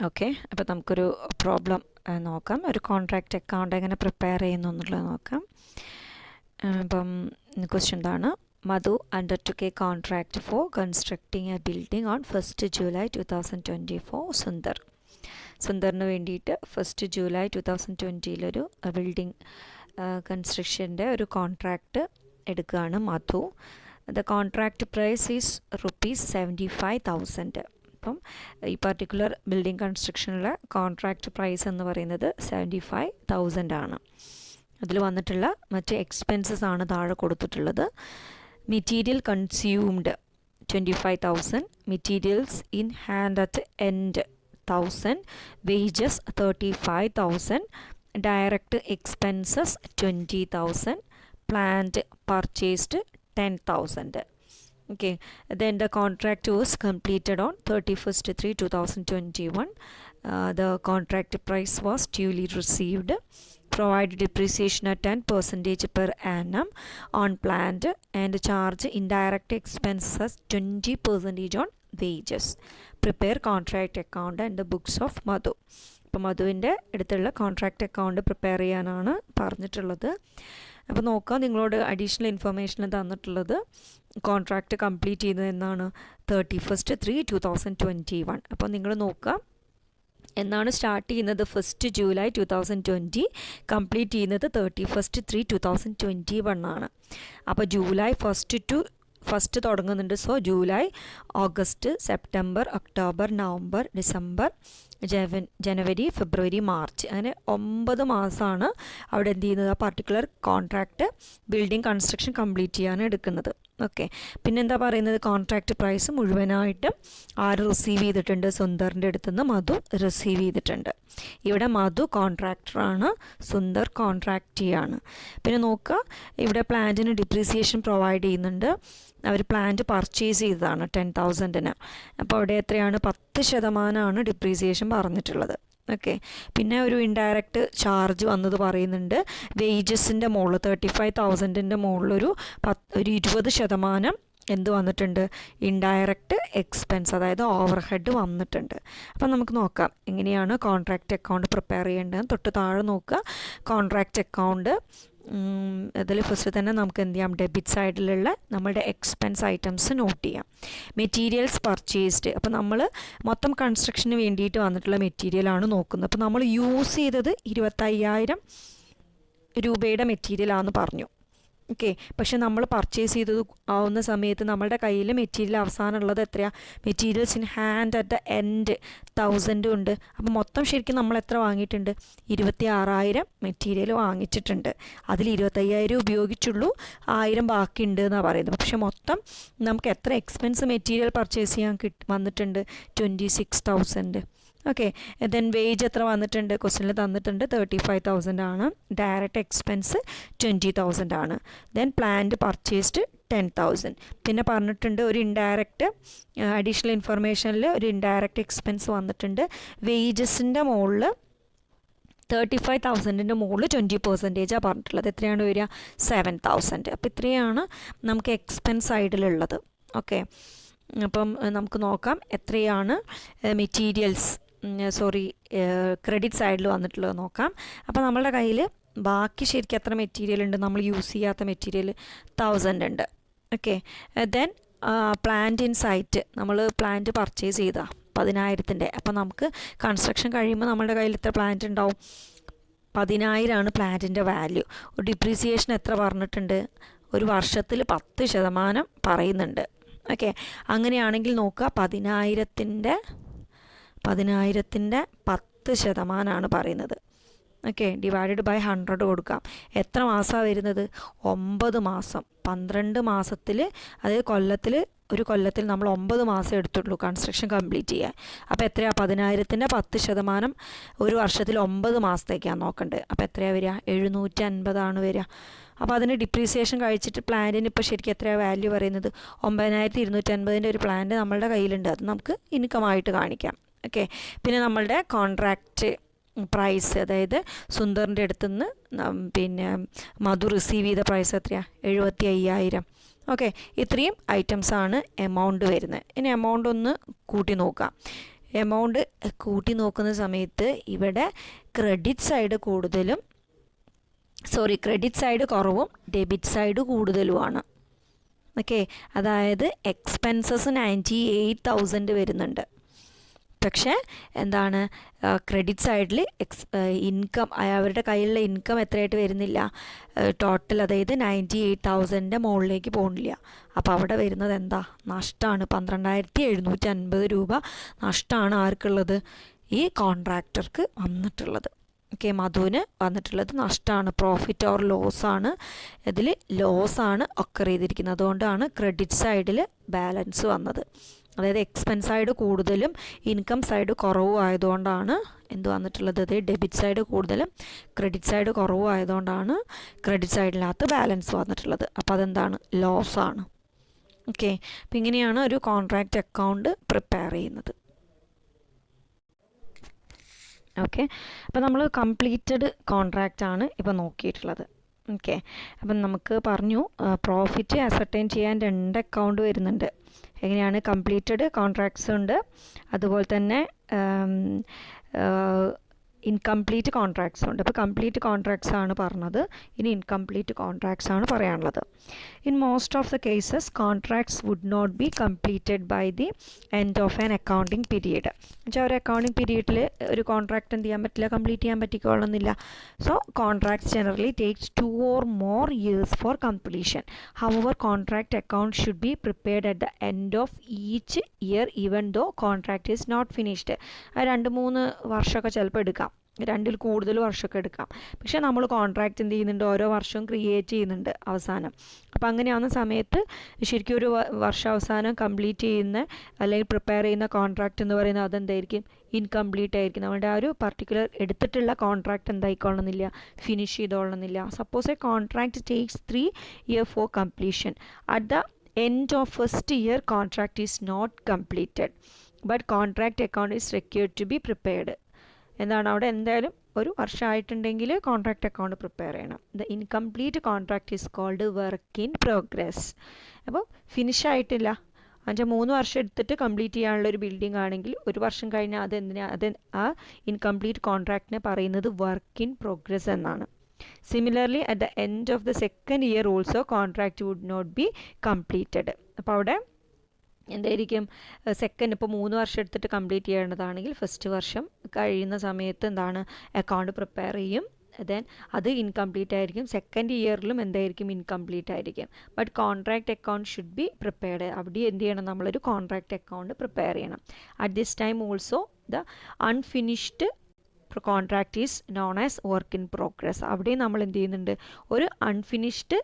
Okay, അപ്പോൾ നമുക്കൊരു problem നോക്കാം. ഒരു കോൺട്രാക്റ്റ് അക്കൗണ്ട് എങ്ങനെ പ്രിപ്പയർ ചെയ്യുന്നു എന്നുള്ളത് നോക്കാം. അപ്പം ക്വസ്റ്റ്യൻ എന്താണ്? മധു undertook a contract for constructing a building on 1st July 2024. സുന്ദറിന് വേണ്ടിയിട്ട് 1st July 2020 ബിൽഡിംഗ് കൺസ്ട്രക്ഷൻ്റെ ഒരു കോൺട്രാക്റ്റ് എടുക്കുകയാണ് Madhu. The contract price is ₹75,000. അപ്പം ഈ പർട്ടിക്കുലർ ബിൽഡിംഗ് കൺസ്ട്രക്ഷനിലെ കോൺട്രാക്റ്റ് പ്രൈസ് എന്ന് പറയുന്നത് 75,000 ആണ്. അതിൽ വന്നിട്ടുള്ള മറ്റ് എക്സ്പെൻസസ് ആണ് താഴെ കൊടുത്തിട്ടുള്ളത്. Material consumed 25,000, materials in hand at end 1,000, wages 35,000, direct expenses 20,000, plant purchased 10,000. Okay, then the contract was completed on 31st 3 2021. The contract price was duly received. Provide depreciation at 10% per annum on plant and charge indirect expenses 20% on wages. Prepare contract account and the books of Madhu. അപ്പോൾ മധുവിൻ്റെ അടുത്തുള്ള contract account prepare ചെയ്യാനാണ് പറഞ്ഞിട്ടുള്ളത്. അപ്പോൾ നോക്കാം, നിങ്ങളോട് additional information തന്നിട്ടുള്ളത് contract complete ചെയ്യുന്നത് എന്നാണ് 31st 3 2021. അപ്പോൾ നിങ്ങൾ നോക്കാം, എന്നാണ് സ്റ്റാർട്ട് ചെയ്യുന്നത് 1st July 2020, കംപ്ലീറ്റ് ചെയ്യുന്നത് 31st 3 2021 ആണ്. അപ്പോൾ ജൂലൈ ഫസ്റ്റ് തുടങ്ങുന്നുണ്ട്. So July, August, September, October, November, December, January, February, March, അങ്ങനെ 9 മാസമാണ് അവിടെ എന്ത് ചെയ്യുന്നത്, ആ particular contract building construction complete ചെയ്യാൻ എടുക്കുന്നത്. ഓക്കെ, പിന്നെന്താ പറയുന്നത്, കോൺട്രാക്റ്റ് പ്രൈസ് മുഴുവനായിട്ട് ആര് റിസീവ് ചെയ്തിട്ടുണ്ട്? സുന്ദറിൻ്റെ അടുത്ത് നിന്ന് മധു റിസീവ് ചെയ്തിട്ടുണ്ട്. ഇവിടെ മധു കോൺട്രാക്ടറാണ്, സുന്ദർ കോൺട്രാക്റ്റിയാണ്. പിന്നെ നോക്കുക, ഇവിടെ പ്ലാന്റിന് ഡിപ്രീസിയേഷൻ പ്രൊവൈഡ് ചെയ്യുന്നുണ്ട്. അവർ പ്ലാന്റ് പർച്ചേസ് ചെയ്തതാണ് 10,000-ന്. അപ്പോൾ അവിടെ എത്രയാണ്? 10% ഡിപ്രീസിയേഷൻ പറഞ്ഞിട്ടുള്ളത്. ഓക്കെ, പിന്നെ ഒരു ഇൻഡയറക്റ്റ് ചാർജ് വന്നത് പറയുന്നുണ്ട്. വേജസിൻ്റെ മുകളിൽ 35,000-ൻ്റെ മുകളിലൊരു 20% എന്ത് വന്നിട്ടുണ്ട്? ഇൻഡയറക്റ്റ് എക്സ്പെൻസ്, അതായത് ഓവർ ഹെഡ് വന്നിട്ടുണ്ട്. അപ്പം നമുക്ക് നോക്കാം എങ്ങനെയാണ് കോൺട്രാക്റ്റ് അക്കൗണ്ട് പ്രിപ്പയർ ചെയ്യേണ്ടത്. തൊട്ട് താഴെ നോക്കുക, കോൺട്രാക്റ്റ് അക്കൗണ്ട്. അതിൽ ഫസ്റ്റ് തന്നെ നമുക്ക് എന്ത് ചെയ്യാം, ഡെബിറ്റ് സൈഡിലുള്ള നമ്മളുടെ എക്സ്പെൻസ് ഐറ്റംസ് നോട്ട് ചെയ്യാം. മെറ്റീരിയൽസ് പർച്ചേസ്ഡ്, അപ്പോൾ നമ്മൾ മൊത്തം കൺസ്ട്രക്ഷന് വേണ്ടിയിട്ട് വന്നിട്ടുള്ള മെറ്റീരിയലാണ് നോക്കുന്നത്. അപ്പോൾ നമ്മൾ യൂസ് ചെയ്തത് 25,000 രൂപയുടെ മെറ്റീരിയലാണെന്ന് പറഞ്ഞു. ഓക്കെ, പക്ഷെ നമ്മൾ പർച്ചേസ് ചെയ്തത് ആവുന്ന സമയത്ത് നമ്മളുടെ കയ്യിൽ മെറ്റീരിയൽ അവസാനം ഉള്ളത് എത്രയാണ്? Materials in hand at the end 1,000 ഉണ്ട്. അപ്പോൾ മൊത്തം ശരിക്കും നമ്മൾ എത്ര വാങ്ങിയിട്ടുണ്ട്? 26,000 മെറ്റീരിയൽ വാങ്ങിച്ചിട്ടുണ്ട്. അതിൽ 25,000 ഉപയോഗിച്ചുള്ളൂ, 1,000 ബാക്കിയുണ്ട് എന്നാണ് പറയുന്നത്. പക്ഷെ മൊത്തം നമുക്ക് എത്ര എക്സ്പെൻസ് മെറ്റീരിയൽ പർച്ചേസ് ചെയ്യാൻ വന്നിട്ടുണ്ട്? 26,000. ഓക്കെ, ദെൻ വേജ് എത്ര വന്നിട്ടുണ്ട്? ക്വസ്റ്റ്യനിൽ തന്നിട്ടുണ്ട് 35,000 ആണ്. ഡയറക്റ്റ് എക്സ്പെൻസ് 20,000 ആണ്. Then plant purchased 10,000. പിന്നെ പറഞ്ഞിട്ടുണ്ട് ഒരു ഇൻഡയറക്റ്റ് അഡീഷണൽ ഇൻഫർമേഷനിൽ ഒരു ഇൻഡയറക്റ്റ് എക്സ്പെൻസ് വന്നിട്ടുണ്ട്. വേജസിൻ്റെ മുകളിൽ 35,000-ൻ്റെ മുകളിൽ 20% പറഞ്ഞിട്ടുള്ളത്. എത്രയാണ് വരിക? 7,000. അപ്പോൾ ഇത്രയാണ് നമുക്ക് എക്സ്പെൻസ് സൈഡിലുള്ളത്. ഓക്കെ, അപ്പം നമുക്ക് നോക്കാം എത്രയാണ് മെറ്റീരിയൽസ് ക്രെഡിറ്റ് സൈഡിൽ വന്നിട്ടുള്ളത് നോക്കാം. അപ്പോൾ നമ്മളുടെ കയ്യിൽ ബാക്കി ശരിക്കും എത്ര മെറ്റീരിയൽ ഉണ്ട്? നമ്മൾ യൂസ് ചെയ്യാത്ത മെറ്റീരിയൽ 1,000 ഉണ്ട്. Okay, then plant in site, നമ്മൾ പ്ലാന്റ് പർച്ചേസ് ചെയ്താൽ 10,000-ൻ്റെ. അപ്പോൾ നമുക്ക് കൺസ്ട്രക്ഷൻ കഴിയുമ്പോൾ നമ്മളുടെ കയ്യിൽ എത്ര പ്ലാന്റ് ഉണ്ടാവും? 10,000 ആണ് പ്ലാന്റിൻ്റെ വാല്യൂ. ഡിപ്രീസിയേഷൻ എത്ര പറഞ്ഞിട്ടുണ്ട്? ഒരു വർഷത്തിൽ 10% പറയുന്നുണ്ട്. ഓക്കെ, അങ്ങനെയാണെങ്കിൽ നോക്കുക, 10,000-ൻ്റെ 10% പറയുന്നത്. ഓക്കെ, ഡിവൈഡഡ് ബൈ 100 കൊടുക്കാം. എത്ര മാസമാണ് വരുന്നത്? 9 മാസം. 12 മാസത്തിൽ, അതായത് ഒരു കൊല്ലത്തിൽ നമ്മൾ 9 മാസം എടുത്തുള്ളൂ കൺസ്ട്രക്ഷൻ കംപ്ലീറ്റ് ചെയ്യാൻ. അപ്പോൾ എത്രയാണ്? 10,000-ൻ്റെ 10% ഒരു വർഷത്തിൽ 9 മാസത്തേക്കാണ് നോക്കേണ്ടത്. അപ്പോൾ എത്രയാണ് വരിക? 750 വരിക. അപ്പോൾ അതിന് ഡിപ്രീസിയേഷൻ കഴിച്ചിട്ട് പ്ലാന്റിന് ഇപ്പോൾ ശരിക്കും എത്രയാണ് വാല്യൂ പറയുന്നത്? 9,250-ൻ്റെ ഒരു പ്ലാന്റ് നമ്മളുടെ കയ്യിലുണ്ട്. അത് നമുക്ക് ഇൻകമായിട്ട് കാണിക്കാം. ഓക്കെ, പിന്നെ നമ്മളുടെ കോൺട്രാക്റ്റ് പ്രൈസ്, അതായത് സുന്ദറിൻ്റെ അടുത്തുനിന്ന് പിന്നെ മധു റിസീവ് ചെയ്ത പ്രൈസ് എത്രയാണ്? 75,000. ഓക്കെ, ഇത്രയും ഐറ്റംസാണ് എമൗണ്ട് വരുന്നത്. ഇനി എമൗണ്ട് ഒന്ന് കൂട്ടി നോക്കാം. എമൗണ്ട് കൂട്ടി നോക്കുന്ന സമയത്ത് ഇവിടെ ക്രെഡിറ്റ് സൈഡ് കൂടുതലും ക്രെഡിറ്റ് സൈഡ് കുറവും ഡെബിറ്റ് സൈഡ് കൂടുതലുമാണ്. ഓക്കെ, അതായത് എക്സ്പെൻസസ് 98,000 വരുന്നുണ്ട്. പക്ഷേ എന്താണ്, ക്രെഡിറ്റ് സൈഡിൽ ഇൻകം, അവരുടെ കയ്യിലുള്ള ഇൻകം എത്രയായിട്ട് വരുന്നില്ല, ടോട്ടൽ അതായത് 98,000 മുകളിലേക്ക് പോകുന്നില്ല. അപ്പോൾ അവിടെ വരുന്നത് എന്താ, നഷ്ടമാണ്. 12,750 രൂപ നഷ്ടമാണ് ആർക്കുള്ളത്, ഈ കോൺട്രാക്ടർക്ക് വന്നിട്ടുള്ളത്. ഓക്കെ, മധുവിന് വന്നിട്ടുള്ളത് നഷ്ടമാണ്, പ്രോഫിറ്റ് ഓർ ലോസാണ്. ഇതിൽ ലോസാണ് ഒക്കർ ചെയ്തിരിക്കുന്നത്. അതുകൊണ്ടാണ് ക്രെഡിറ്റ് സൈഡിൽ ബാലൻസ് വന്നത്. അതായത് എക്സ്പെൻസ് സൈഡ് കൂടുതലും ഇൻകം സൈഡ് കുറവും ആയതുകൊണ്ടാണ് എന്ത് വന്നിട്ടുള്ളത്, ഡെബിറ്റ് സൈഡ് കൂടുതലും ക്രെഡിറ്റ് സൈഡ് കുറവും ആയതുകൊണ്ടാണ് ക്രെഡിറ്റ് സൈഡിനകത്ത് ബാലൻസ് വന്നിട്ടുള്ളത്. അപ്പോൾ അതെന്താണ്, ലോസാണ്. ഓക്കെ, അപ്പം ഇങ്ങനെയാണ് ഒരു കോൺട്രാക്റ്റ് അക്കൗണ്ട് പ്രിപ്പയർ ചെയ്യുന്നത്. ഓക്കെ, അപ്പോൾ നമ്മൾ കംപ്ലീറ്റഡ് കോൺട്രാക്റ്റ് ആണ് ഇപ്പോൾ നോക്കിയിട്ടുള്ളത്. ഓക്കെ, അപ്പം നമുക്ക് പറഞ്ഞു പ്രോഫിറ്റ് അസർട്ടൈൻ ചെയ്യാൻ 2 അക്കൗണ്ട് വരുന്നുണ്ട്. എങ്ങനെയാണ്, കംപ്ലീറ്റഡ് കോൺട്രാക്ട്സ് ഉണ്ട്, അതുപോലെ തന്നെ ഇൻകംപ്ലീറ്റ് കോൺട്രാക്ട്സ് ഉണ്ട്. അപ്പോൾ കംപ്ലീറ്റ് കോൺട്രാക്ട്സ് ആണ് പറഞ്ഞത്, ഇനി ഇൻകംപ്ലീറ്റ് കോൺട്രാക്ട്സ് ആണ് പറയാനുള്ളത്. In most of the cases contracts would not be completed by the end of an accounting period. എന്നുവെച്ചാൽ ഒരു അക്കൗണ്ടിങ് പീരീഡിൽ ഒരു കോൺട്രാക്ട് എന്ത് ചെയ്യാൻ പറ്റില്ല, കംപ്ലീറ്റ് ചെയ്യാൻ പറ്റിക്കൊള്ളുന്നില്ല. So contracts generally takes 2 or more years for completion. However, contract account should be prepared at the end of each year even though contract is not finished. 2-3 വർഷമൊക്കെ ചിലപ്പോൾ എടുക്കാം, 2-ൽ കൂടുതൽ വർഷമൊക്കെ എടുക്കാം. പക്ഷേ നമ്മൾ കോൺട്രാക്റ്റ് എന്ത് ചെയ്യുന്നുണ്ട്, ഓരോ വർഷവും ക്രിയേറ്റ് ചെയ്യുന്നുണ്ട് അവസാനം. അപ്പോൾ അങ്ങനെയാവുന്ന സമയത്ത് ശരിക്കും ഒരു വർഷാവസാനം കംപ്ലീറ്റ് ചെയ്യുന്ന അല്ലെങ്കിൽ പ്രിപ്പയർ ചെയ്യുന്ന കോൺട്രാക്റ്റ് എന്ന് പറയുന്നത് അതെന്തായിരിക്കും, ഇൻകംപ്ലീറ്റ് ആയിരിക്കും. നമ്മുടെ ആ ഒരു പർട്ടിക്കുലർ എടുത്തിട്ടുള്ള കോൺട്രാക്റ്റ് എന്തായിക്കൊള്ളണമെന്നില്ല, ഫിനിഷ് ചെയ്തോളണമെന്നില്ല. Suppose a contract takes 3 years for completion. At the end of first year contract is not completed but contract account is required to be prepared. എന്താണ്, അവിടെ എന്തായാലും ഒരു വർഷമായിട്ടുണ്ടെങ്കിൽ കോൺട്രാക്റ്റ് അക്കൗണ്ട് പ്രിപ്പയർ ചെയ്യണം. The incomplete contract is called work in progress. അപ്പോൾ finish ആയിട്ടില്ല, എന്നുവെച്ചാൽ 3 വർഷം എടുത്തിട്ട് കംപ്ലീറ്റ് ചെയ്യാനുള്ള ഒരു ബിൽഡിംഗ് ആണെങ്കിൽ 1 വർഷം കഴിഞ്ഞാൽ ആ ഇൻകംപ്ലീറ്റ് കോൺട്രാക്റ്റിനെ പറയുന്നത് വർക്ക് ഇൻ പ്രോഗ്രസ് എന്നാണ്. Similarly, at the end of the second year also contract would not be completed. അപ്പോൾ അവിടെ എന്തായിരിക്കും, സെക്കൻഡ് ഇപ്പോൾ 3 വർഷം എടുത്തിട്ട് കംപ്ലീറ്റ് ചെയ്യേണ്ടതാണെങ്കിൽ ഫസ്റ്റ് വർഷം കഴിയുന്ന സമയത്ത് എന്താണ്, അക്കൗണ്ട് പ്രിപ്പയർ ചെയ്യും. ദെൻ അത് ഇൻകംപ്ലീറ്റ് ആയിരിക്കും. സെക്കൻഡ് ഇയറിലും എന്തായിരിക്കും, ഇൻകംപ്ലീറ്റ് ആയിരിക്കും. But contract account should be prepared. അവിടെ എന്ത് ചെയ്യണം, നമ്മളൊരു കോൺട്രാക്റ്റ് അക്കൗണ്ട് പ്രിപ്പയർ ചെയ്യണം. At this time also the unfinished contract is known as work in progress. അവിടെയും നമ്മൾ എന്ത് ചെയ്യുന്നുണ്ട്, ഒരു അൺഫിനിഷ്ഡ്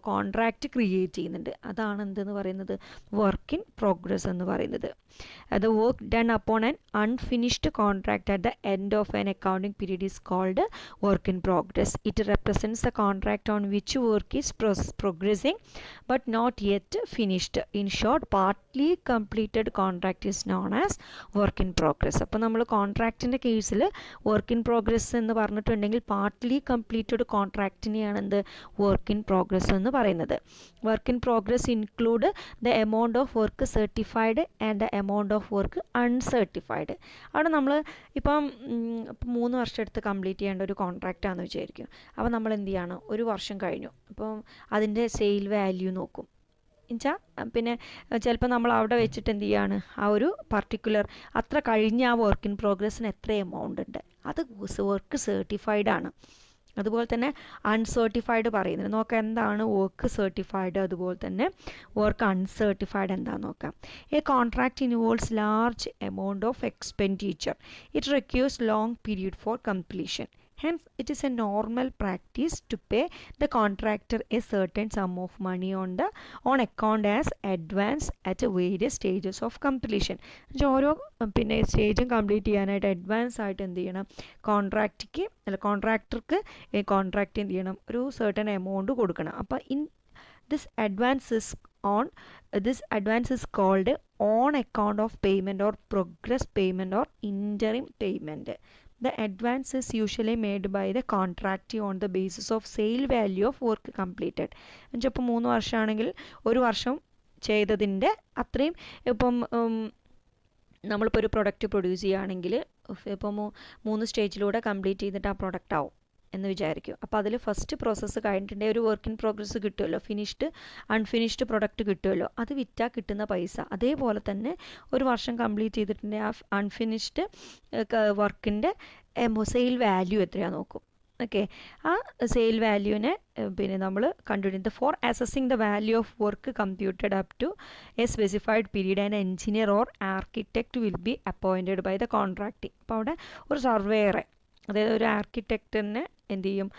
കോൺട്രാക്റ്റ് ക്രിയേറ്റ് ചെയ്യുന്നുണ്ട്. അതാണ് എന്തെന്ന് പറയുന്നത്, വർക്ക് ഇൻ പ്രോഗ്രസ് എന്ന് പറയുന്നത്. The work done upon an unfinished contract at the end of an accounting period is called work in progress. It represents the contract on which work is progressing but not yet finished. In short, partly completed contract is known as work in progress. അപ്പോൾ നമ്മൾ കോൺട്രാക്റ്റിൻ്റെ കേസിൽ work in progress എന്ന് പറഞ്ഞിട്ടുണ്ടെങ്കിൽ partly completed കോൺട്രാക്റ്റിനെയാണ് എന്ത്, work in progress എന്ന് പറയുന്നത്. Work in progress include the amount of work certified and the amount of work uncertified. അവിടെ നമ്മൾ ഇപ്പം 3 വർഷം എടുത്ത് കംപ്ലീറ്റ് ചെയ്യേണ്ട ഒരു കോൺട്രാക്റ്റാണെന്ന് വിചാരിക്കും. അപ്പോൾ നമ്മൾ എന്ത് ചെയ്യാണ്, 1 വർഷം കഴിഞ്ഞു, അപ്പം അതിൻ്റെ സെയിൽ വാല്യൂ നോക്കും. എന്നുവെച്ചാൽ പിന്നെ ചിലപ്പോൾ നമ്മൾ അവിടെ വെച്ചിട്ട് എന്ത് ചെയ്യാണ്, ആ ഒരു പർട്ടിക്കുലർ അത്ര കഴിഞ്ഞ ആ വർക്ക് ഇൻ പ്രോഗ്രസ്സിന് എത്ര എമൗണ്ട് ഉണ്ട്, അത് വർക്ക് സർട്ടിഫൈഡ് ആണ്. അതുപോലെ തന്നെ അൺസർട്ടിഫൈഡ് പറയുന്നത് നോക്കാം, എന്താണ് വർക്ക് സർട്ടിഫൈഡ്, അതുപോലെ തന്നെ വർക്ക് അൺസർട്ടിഫൈഡ് എന്താണെന്ന് നോക്കാം. A contract involves large amount of expenditure. It requires long period for completion. Hence, it is a normal practice to pay the contractor a certain sum of money on account as advance at various stages of completion. ഓരോ പിന്നെ സ്റ്റേജും complete ചെയ്യാനായിട്ട് advance ആയിട്ട് എന്ത് ചെയ്യണം, കോൺട്രാക്ടർക്ക് contract എന്ത് ചെയ്യണം, ഒരു certain amount കൊടുക്കണം. അപ്പോൾ this advance is called on account of payment or progress payment or interim payment. The advance is usually made by the contractee on the basis of sale value of work completed. ഇപ്പോൾ 3 വർഷമാണെങ്കിൽ 1 വർഷം ചെയ്തതിൻ്റെ അത്രയും ഇപ്പം നമ്മളിപ്പോൾ ഒരു product produce ചെയ്യുകയാണെങ്കിൽ ഇപ്പോൾ 3 സ്റ്റേജിലൂടെ complete ചെയ്തിട്ട് ആ പ്രൊഡക്റ്റ് ആവും എന്ന് വിചാരിക്കും. അപ്പോൾ അതിൽ ഫസ്റ്റ് പ്രോസസ്സ് കഴിഞ്ഞിട്ടുണ്ടെങ്കിൽ ഒരു വർക്ക് ഇൻ പ്രോഗ്രസ് കിട്ടുമല്ലോ, ഫിനിഷ്ഡ് അൺഫിനിഷ്ഡ് പ്രൊഡക്റ്റ് കിട്ടുമല്ലോ, അത് വിറ്റാൽ കിട്ടുന്ന പൈസ. അതേപോലെ തന്നെ ഒരു വർഷം കംപ്ലീറ്റ് ചെയ്തിട്ടുണ്ടെങ്കിൽ ആ അൺഫിനിഷ്ഡ് വർക്കിൻ്റെ സെയിൽ വാല്യൂ എത്രയാണെന്ന് നോക്കും. ഓക്കെ, ആ സെയിൽ വാല്യൂവിനെ പിന്നെ നമ്മൾ കണ്ടുപിടിക്കുന്നത് for assessing the value of work computed up to a specified period and engineer or architect will be appointed by the contracting. അപ്പോൾ അവിടെ ഒരു സർവേയറെ, അതായത് ഒരു ആർക്കിടെക്റ്റിനെ എന്ത് ചെയ്യും,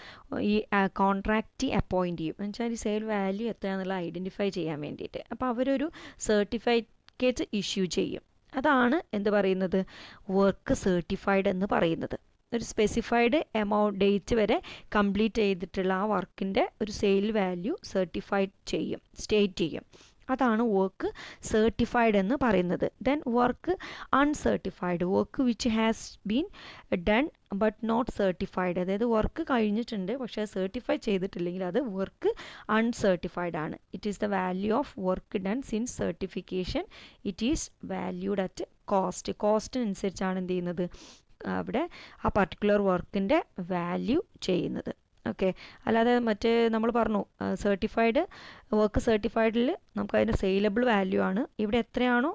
ഈ കോൺട്രാക്റ്റി അപ്പോയിൻറ്റ് ചെയ്യും. എന്ന് വെച്ചാൽ ഈ സെയിൽ വാല്യൂ എത്രയാണെന്നുള്ള ഐഡൻറ്റിഫൈ ചെയ്യാൻ വേണ്ടിയിട്ട്. അപ്പോൾ അവരൊരു സർട്ടിഫിക്കറ്റ് ഇഷ്യൂ ചെയ്യും. അതാണ് എന്ത് പറയുന്നത്, വർക്ക് സർട്ടിഫൈഡ് എന്ന് പറയുന്നത്. ഒരു സ്പെസിഫൈഡ് എമൗണ്ട് ഡേറ്റ് വരെ കംപ്ലീറ്റ് ചെയ്തിട്ടുള്ള ആ വർക്കിൻ്റെ ഒരു സെയിൽ വാല്യൂ സർട്ടിഫൈഡ് ചെയ്യും, സ്റ്റേറ്റ് ചെയ്യും. അതാണ് വർക്ക് സർട്ടിഫൈഡ് എന്ന് പറയുന്നത്. Then work uncertified, work which has been done but not certified, അതായത് വർക്ക് കഴിഞ്ഞിട്ടുണ്ട് പക്ഷേ സർട്ടിഫൈ ചെയ്തിട്ടില്ലെങ്കിൽ അത് വർക്ക് അൺസർട്ടിഫൈഡ് ആണ്. It is the value of work done since certification it is valued at cost. കോസ്റ്റിനനുസരിച്ചാണ് എന്ത് ചെയ്യുന്നത്, അവിടെ ആ പർട്ടിക്കുലർ വർക്കിൻ്റെ വാല്യൂ ചെയ്യുന്നത്. ഓക്കെ, അല്ലാതെ മറ്റേ നമ്മൾ പറഞ്ഞു സർട്ടിഫൈഡ് വർക്ക് സർട്ടിഫൈഡിൽ നമുക്ക് അതിൻ്റെ സെയിലബിൾ വാല്യൂ ആണ്. ഇവിടെ എത്രയാണോ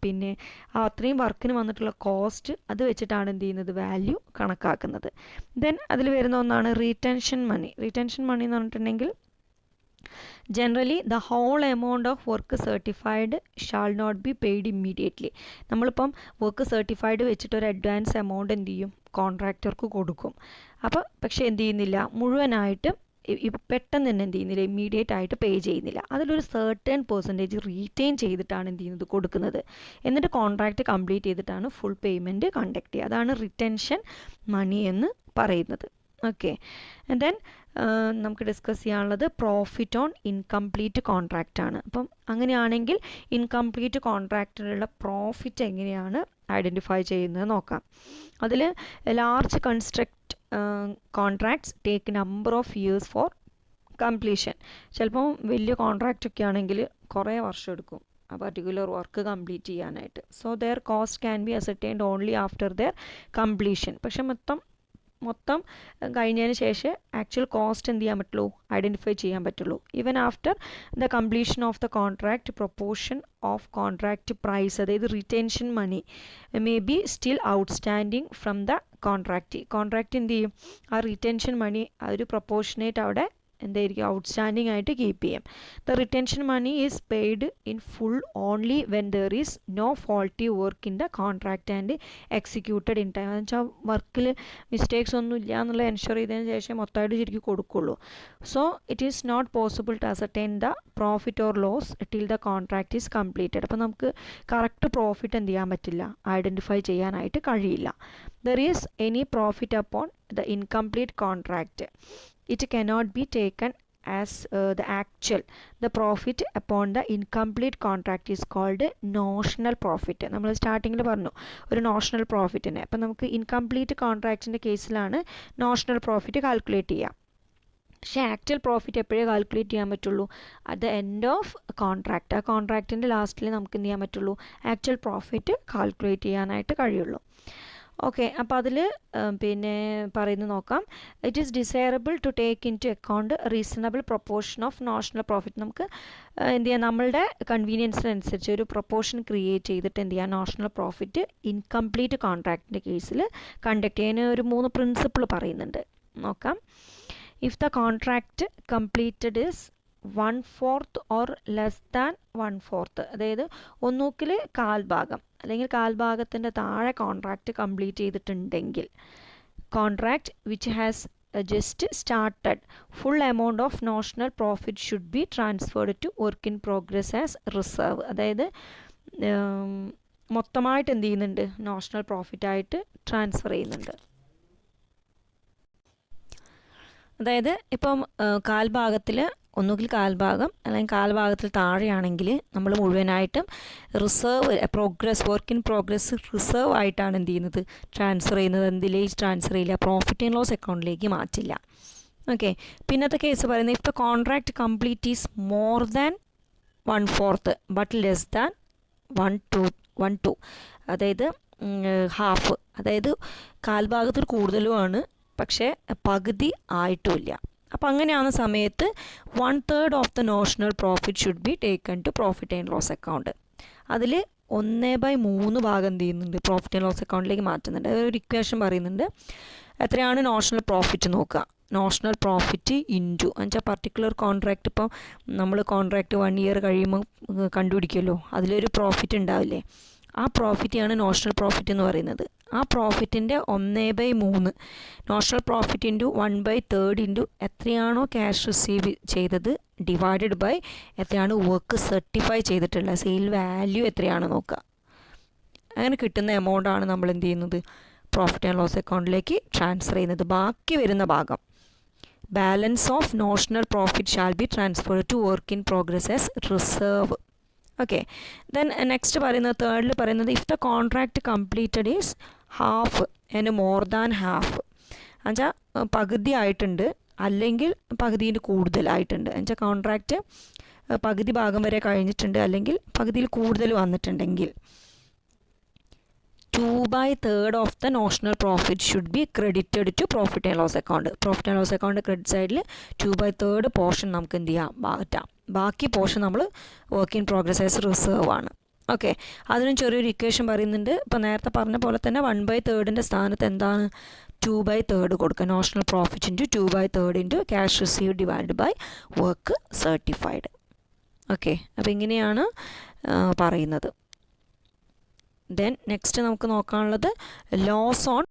പിന്നെ ആ അത്രയും വർക്കിന് വന്നിട്ടുള്ള കോസ്റ്റ്, അത് വെച്ചിട്ടാണ് എന്ത് ചെയ്യുന്നത്, വാല്യൂ കണക്കാക്കുന്നത്. ദെൻ അതിൽ വരുന്ന ഒന്നാണ് റീറ്റൻഷൻ മണി. റീറ്റൻഷൻ മണി എന്ന് പറഞ്ഞിട്ടുണ്ടെങ്കിൽ generally the whole amount of work certified shall not be paid immediately. നമ്മളിപ്പം വർക്ക് സർട്ടിഫൈഡ് വെച്ചിട്ട് ഒരു അഡ്വാൻസ് എമൗണ്ട് എന്ത് ചെയ്യും, കോൺട്രാക്ടർക്ക് കൊടുക്കും. അപ്പോൾ പക്ഷേ എന്ത് ചെയ്യുന്നില്ല, മുഴുവനായിട്ടും പെട്ടെന്ന് തന്നെ എന്ത് ചെയ്യുന്നില്ല, ഇമ്മീഡിയറ്റ് ആയിട്ട് പേ ചെയ്യുന്നില്ല. അതിലൊരു സർട്ടൺ പെർസെൻറ്റേജ് റീറ്റെയിൻ ചെയ്തിട്ടാണ് എന്ത് ചെയ്യുന്നത്, കൊടുക്കുന്നത്. എന്നിട്ട് കോൺട്രാക്റ്റ് കംപ്ലീറ്റ് ചെയ്തിട്ടാണ് ഫുൾ പേയ്മെൻറ്റ് കണ്ടക്ട് ചെയ്യുക. അതാണ് റിറ്റൻഷൻ മണി എന്ന് പറയുന്നത്. ഓക്കെ, ആൻഡ് ദെൻ നമുക്ക് ഡിസ്കസ് ചെയ്യാനുള്ളത് പ്രോഫിറ്റ് ഓൺ ഇൻകംപ്ലീറ്റ് കോൺട്രാക്റ്റ് ആണ്. അപ്പം അങ്ങനെയാണെങ്കിൽ ഇൻകംപ്ലീറ്റ് കോൺട്രാക്റ്റിലുള്ള പ്രോഫിറ്റ് എങ്ങനെയാണ് ഐഡൻറ്റിഫൈ ചെയ്യുന്നത് നോക്കാം. അതിൽ large construct contracts take number of years for completion. ചിലപ്പം വലിയ കോൺട്രാക്റ്റ് ഒക്കെ ആണെങ്കിൽ കുറേ വർഷം എടുക്കും ആ പർട്ടിക്കുലർ വർക്ക് കംപ്ലീറ്റ് ചെയ്യാനായിട്ട്. So there cost can be ascertained only after there completion. പക്ഷെ മൊത്തം കഴിഞ്ഞതിന് ശേഷം ആക്ച്വൽ കോസ്റ്റ് എന്ത് ചെയ്യാൻ പറ്റുള്ളൂ, ഐഡൻറ്റിഫൈ ചെയ്യാൻ പറ്റുള്ളൂ. Even after the completion of the contract proportion of contract price, അതായത് retention money may be still outstanding from the contract എന്ത് ചെയ്യും, ആ റിറ്റൻഷൻ മണി ആ ഒരു പ്രൊപ്പോർഷനേറ്റ് അവിടെ എന്തായിരിക്കും, ഔട്ട്സ്റ്റാൻഡിങ് ആയിട്ട് കീപ്പ് ചെയ്യും. The retention money is paid in full only when there is no faulty work in the contract and executed in time. എന്ന് വെച്ചാൽ വർക്കിൽ മിസ്റ്റേക്സ് ഒന്നും ഇല്ല എന്നുള്ള എൻഷുർ ചെയ്തതിന് ശേഷം മൊത്തമായിട്ട് ശരിക്കും കൊടുക്കുള്ളൂ. So it is not possible to ascertain the profit or loss till the contract is completed. അപ്പോൾ നമുക്ക് കറക്റ്റ് പ്രോഫിറ്റ് എന്ത് ചെയ്യാൻ പറ്റില്ല, ഐഡൻറ്റിഫൈ ചെയ്യാനായിട്ട് കഴിയില്ല. There is any profit upon the incomplete contract. It cannot be taken as the actual. The profit upon the incomplete contract is called notional profit. നമ്മൾ സ്റ്റാർട്ടിങ്ങിൽ പറഞ്ഞു ഒരു നോഷണൽ പ്രോഫിറ്റിനെ. അപ്പം നമുക്ക് ഇൻകംപ്ലീറ്റ് കോൺട്രാക്റ്റിൻ്റെ കേസിലാണ് നോഷണൽ പ്രോഫിറ്റ് കാൽക്കുലേറ്റ് ചെയ്യുക. പക്ഷേ ആക്ച്വൽ പ്രോഫിറ്റ് എപ്പോഴേ കാൽക്കുലേറ്റ് ചെയ്യാൻ പറ്റുള്ളൂ, at the end of contract. ആ കോൺട്രാക്റ്റിൻ്റെ ലാസ്റ്റിൽ നമുക്ക് എന്ത് ചെയ്യാൻ പറ്റുള്ളൂ, ആക്ച്വൽ പ്രോഫിറ്റ് കാൽക്കുലേറ്റ് ചെയ്യാനായിട്ട് കഴിയുള്ളൂ. ഓക്കെ, അപ്പോൾ അതിൽ പിന്നെ പറയുന്നത് നോക്കാം. It is desirable to take into account reasonable proportion of notional profit. നമുക്ക് എന്ത് ചെയ്യാം, നമ്മളുടെ കൺവീനിയൻസിനനുസരിച്ച് ഒരു പ്രൊപ്പോർഷൻ ക്രിയേറ്റ് ചെയ്തിട്ട് എന്ത് ചെയ്യാം, നോഷണൽ പ്രോഫിറ്റ് ഇൻകംപ്ലീറ്റ് കോൺട്രാക്റ്റിൻ്റെ കേസിൽ കണ്ടക്ട് ചെയ്യാൻ ഒരു 3 പ്രിൻസിപ്പിൾ പറയുന്നുണ്ട്. നോക്കാം. If the contract completed is 1/4 or less than 1/4, അതായത് ഒന്നുകിൽ കാൽഭാഗം അല്ലെങ്കിൽ കാൽഭാഗത്തിൻ്റെ താഴെ കോൺട്രാക്റ്റ് കംപ്ലീറ്റ് ചെയ്തിട്ടുണ്ടെങ്കിൽ, contract which has just started, full amount of notional profit should be transferred to work in progress as reserve. അതായത് മൊത്തമായിട്ട് എന്ത് ചെയ്യുന്നുണ്ട്, നോഷണൽ പ്രോഫിറ്റായിട്ട് ട്രാൻസ്ഫർ ചെയ്യുന്നുണ്ട്. അതായത് ഇപ്പം കാൽഭാഗത്തിൽ ഒന്നുകിൽ കാൽഭാഗം അല്ലെങ്കിൽ കാൽഭാഗത്തിൽ താഴെയാണെങ്കിൽ നമ്മൾ മുഴുവനായിട്ടും reserve work in progress reserve ആയിട്ടാണ് എന്ത് ചെയ്യുന്നത്, ട്രാൻസ്ഫർ ചെയ്യുന്നത്. എന്തിലേക്ക് ട്രാൻസ്ഫർ ചെയ്യില്ല, പ്രോഫിറ്റ് ആൻഡ് ലോസ് അക്കൗണ്ടിലേക്ക് മാറ്റില്ല. ഓക്കെ, പിന്നത്തെ കേസ് പറയുന്നത് if the contract complete is more than 1/4 but less than 1/2, അതായത് ഹാഫ്, അതായത് കാൽഭാഗത്തിൽ കൂടുതലുമാണ് പക്ഷേ പകുതി ആയിട്ടുമില്ല. അപ്പോൾ അങ്ങനെയാവുന്ന സമയത്ത് 1/3 of the notional profit should be taken to profit and loss account. അതിൽ 1/3 ഭാഗം എന്ത് ചെയ്യുന്നുണ്ട്, പ്രോഫിറ്റ് ആൻഡ് ലോസ് അക്കൗണ്ടിലേക്ക് മാറ്റുന്നുണ്ട്. ഒരു ഇക്വേഷൻ പറയുന്നുണ്ട്. എത്രയാണ് നോഷണൽ പ്രോഫിറ്റ് നോക്കുക, നോഷണൽ പ്രോഫിറ്റ് ഇൻറ്റു എന്നുവെച്ചാൽ പർട്ടിക്കുലർ കോൺട്രാക്റ്റ്, ഇപ്പോൾ നമ്മൾ കോൺട്രാക്റ്റ് 1 ഇയർ കഴിയുമ്പോൾ കണ്ടുപിടിക്കുമല്ലോ, അതിലൊരു പ്രോഫിറ്റ് ഉണ്ടാവില്ലേ, ആ പ്രോഫിറ്റാണ് നോഷണൽ പ്രോഫിറ്റ് എന്ന് പറയുന്നത്. ആ പ്രോഫിറ്റിൻ്റെ 1/3 നോഷണൽ പ്രോഫിറ്റ് ഇൻറ്റു 1/3 ഇൻറ്റു എത്രയാണോ ക്യാഷ് റിസീവ് ചെയ്തത് ഡിവൈഡഡ് ബൈ എത്രയാണ് വർക്ക് സർട്ടിഫൈ ചെയ്തിട്ടുള്ള സെയിൽ വാല്യൂ എത്രയാണ് നോക്കുക. അങ്ങനെ കിട്ടുന്ന എമൗണ്ടാണ് നമ്മൾ എന്ത് ചെയ്യുന്നത്, പ്രോഫിറ്റ് ആൻഡ് ലോസ് അക്കൗണ്ടിലേക്ക് ട്രാൻസ്ഫർ ചെയ്യുന്നത്. ബാക്കി വരുന്ന ഭാഗം balance of notional profit shall be transfer to work in progress as reserve. Okay, then next പറയുന്നത്, തേർഡിൽ പറയുന്നത്, if the contract completed is half and more than half, എന്നുവെച്ചാൽ പകുതി ആയിട്ടുണ്ട് അല്ലെങ്കിൽ പകുതിയിൽ കൂടുതലായിട്ടുണ്ട്, എന്നുവെച്ചാൽ കോൺട്രാക്റ്റ് പകുതി ഭാഗം വരെ കഴിഞ്ഞിട്ടുണ്ട് അല്ലെങ്കിൽ പകുതിയിൽ കൂടുതൽ വന്നിട്ടുണ്ടെങ്കിൽ 2/3 of the notional profit should be credited to profit and loss account. Profit and loss account credit സൈഡിൽ 2/3 പോർഷൻ നമുക്ക് എന്ത് ചെയ്യാം, മാറ്റാം. ബാക്കി പോർഷൻ നമ്മൾ work in progress as reserve ആണ്. ഓക്കെ, അതിനും ചെറിയൊരു ഇക്വേഷൻ പറയുന്നുണ്ട്. ഇപ്പോൾ നേരത്തെ പറഞ്ഞ പോലെ തന്നെ 1/3 സ്ഥാനത്ത് എന്താണ് 2/3 കൊടുക്കുക. Notional profit into 2/3 into cash receive divide by work certified. Okay, അപ്പോൾ ഇങ്ങനെയാണ് പറയുന്നത്. ദെൻ നെക്സ്റ്റ് നമുക്ക് നോക്കാനുള്ളത് ലോസ് ഓൺ